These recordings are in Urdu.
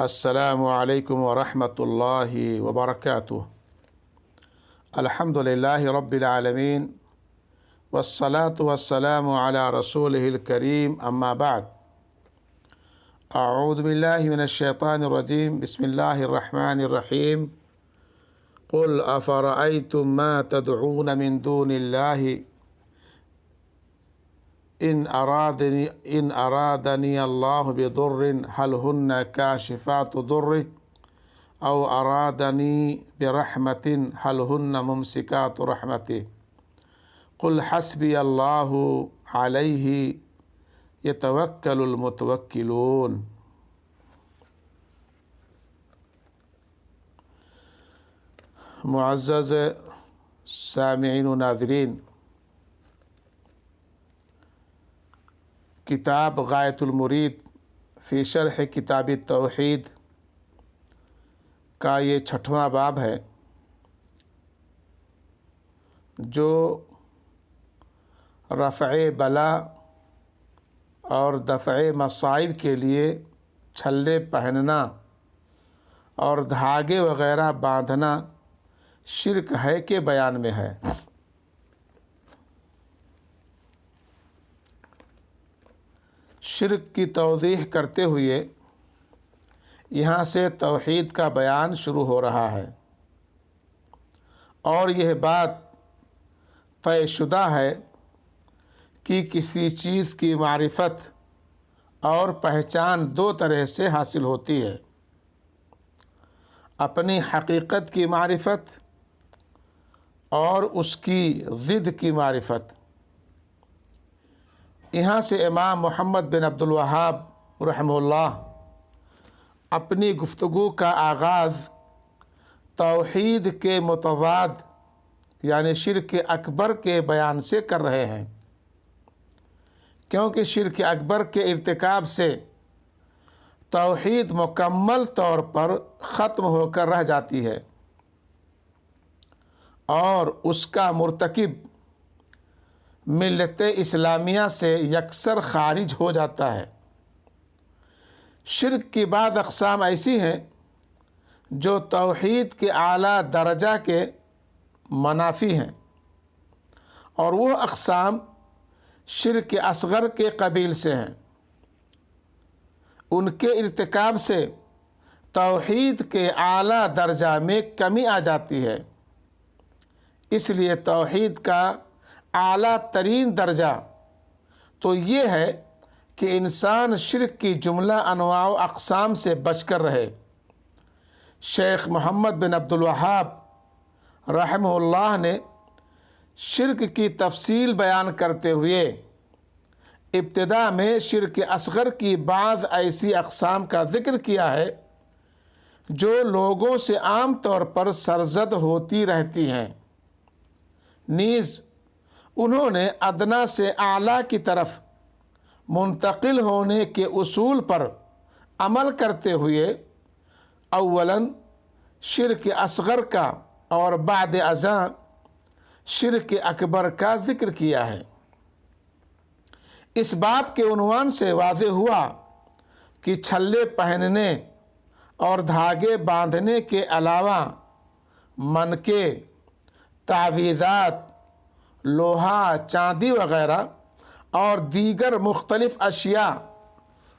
السلام علیکم ورحمۃ اللہ وبرکاتہ۔ الحمد للہ رب العالمین والصلاة والسلام علی رسولہ الکریم، اما بعد۔ اعوذ باللہ من الشیطان الرجیم، بسم اللہ الرحمن الرحیم۔ قل افرأیتم ما تدعون من دون اللہ ان ارادنی اللہ بضر هل هن کاشفات ضره او ارادنی برحمت هل هن ممسکات رحمته قل حسبی اللہ علیہ یتوکل المتوکلون۔ معزز سامعین و ناظرین، کتاب غایۃ المرید فی شرح کتاب التوحید کا یہ 6واں باب ہے، جو رفع بلا اور دفع مصائب کے لیے چھلے پہننا اور دھاگے وغیرہ باندھنا شرک ہے کے بیان میں ہے۔ شرک کی توضیح کرتے ہوئے یہاں سے توحید کا بیان شروع ہو رہا ہے، اور یہ بات طے شدہ ہے کہ کسی چیز کی معرفت اور پہچان 2 طرح سے حاصل ہوتی ہے: اپنی حقیقت کی معرفت اور اس کی ضد کی معرفت۔ یہاں سے امام محمد بن عبد الوہاب رحمہ اللہ اپنی گفتگو کا آغاز توحید کے متضاد یعنی شرک اکبر کے بیان سے کر رہے ہیں، کیونکہ شرک اکبر کے ارتکاب سے توحید مکمل طور پر ختم ہو کر رہ جاتی ہے اور اس کا مرتکب ملت اسلامیہ سے یکسر خارج ہو جاتا ہے۔ شرک کی بعض اقسام ایسی ہیں جو توحید کے اعلیٰ درجہ کے منافی ہیں، اور وہ اقسام شرک اصغر کے قبیل سے ہیں۔ ان کے ارتکاب سے توحید کے اعلیٰ درجہ میں کمی آ جاتی ہے، اس لیے توحید کا اعلیٰ ترین درجہ تو یہ ہے کہ انسان شرک کی جملہ انواع و اقسام سے بچ کر رہے۔ شیخ محمد بن عبد الوہاب رحمہ اللہ نے شرک کی تفصیل بیان کرتے ہوئے ابتدا میں شرک اصغر کی بعض ایسی اقسام کا ذکر کیا ہے جو لوگوں سے عام طور پر سرزد ہوتی رہتی ہیں، نیز انہوں نے ادنا سے اعلیٰ کی طرف منتقل ہونے کے اصول پر عمل کرتے ہوئے اولاً شرک اصغر کا اور بعد ازاں شرک اکبر کا ذکر کیا ہے۔ اس باب کے عنوان سے واضح ہوا کہ چھلے پہننے اور دھاگے باندھنے کے علاوہ منکے، تعویذات، لوہا، چاندی وغیرہ اور دیگر مختلف اشیاء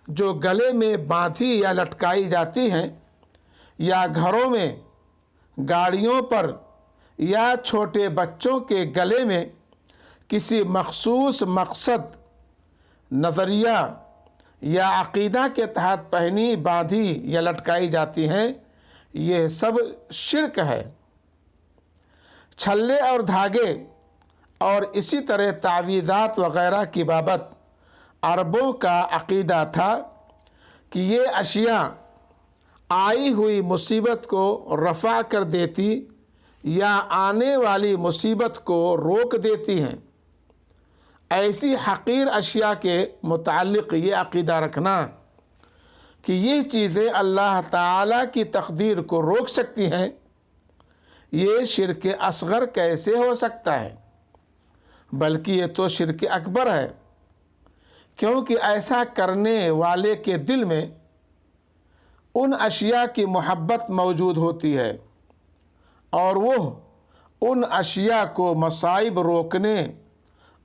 جو گلے میں باندھی یا لٹکائی جاتی ہیں، یا گھروں میں، گاڑیوں پر یا چھوٹے بچوں کے گلے میں کسی مخصوص مقصد، نظریہ یا عقیدہ کے تحت پہنی، باندھی یا لٹکائی جاتی ہیں، یہ سب شرک ہے۔ چھلے اور دھاگے اور اسی طرح تعویذات وغیرہ کی بابت عربوں کا عقیدہ تھا کہ یہ اشیاء آئی ہوئی مصیبت کو رفع کر دیتی یا آنے والی مصیبت کو روک دیتی ہیں۔ ایسی حقیر اشیاء کے متعلق یہ عقیدہ رکھنا کہ یہ چیزیں اللہ تعالیٰ کی تقدیر کو روک سکتی ہیں، یہ شرک اصغر کیسے ہو سکتا ہے؟ بلکہ یہ تو شرک اکبر ہے، کیونکہ ایسا کرنے والے کے دل میں ان اشیاء کی محبت موجود ہوتی ہے اور وہ ان اشیاء کو مصائب روکنے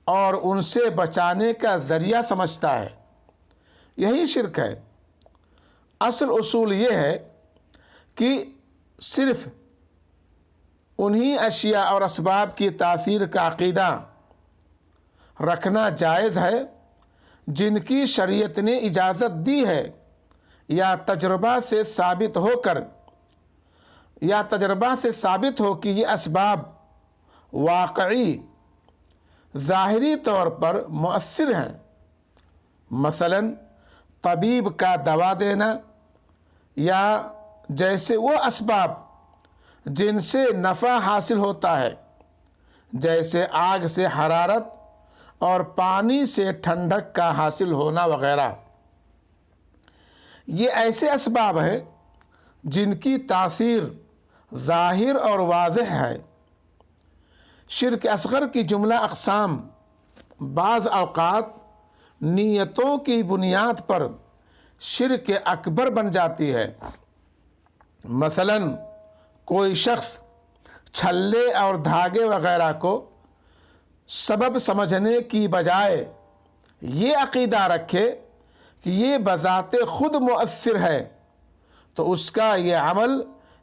اور ان سے بچانے کا ذریعہ سمجھتا ہے۔ یہی شرک ہے۔ اصل اصول یہ ہے کہ صرف انہی اشیاء اور اسباب کی تاثیر کا عقیدہ رکھنا جائز ہے جن کی شریعت نے اجازت دی ہے، یا تجربہ سے ثابت ہو کہ یہ اسباب واقعی ظاہری طور پر مؤثر ہیں۔ مثلا طبیب کا دوا دینا، یا جیسے وہ اسباب جن سے نفع حاصل ہوتا ہے، جیسے آگ سے حرارت اور پانی سے ٹھنڈک کا حاصل ہونا وغیرہ۔ یہ ایسے اسباب ہیں جن کی تاثیر ظاہر اور واضح ہے۔ شرک اصغر کی جملہ اقسام بعض اوقات نیتوں کی بنیاد پر شرک اکبر بن جاتی ہے۔ مثلا کوئی شخص چھلے اور دھاگے وغیرہ کو سبب سمجھنے کی بجائے یہ عقیدہ رکھے کہ یہ بذات خود مؤثر ہے، تو اس کا یہ عمل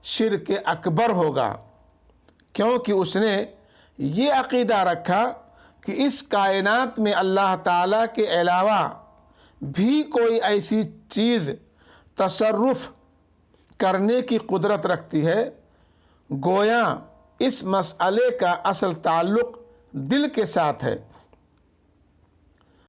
شرک اکبر ہوگا، کیونکہ اس نے یہ عقیدہ رکھا کہ اس کائنات میں اللہ تعالیٰ کے علاوہ بھی کوئی ایسی چیز تصرف کرنے کی قدرت رکھتی ہے۔ گویا اس مسئلے کا اصل تعلق دل کے ساتھ ہے۔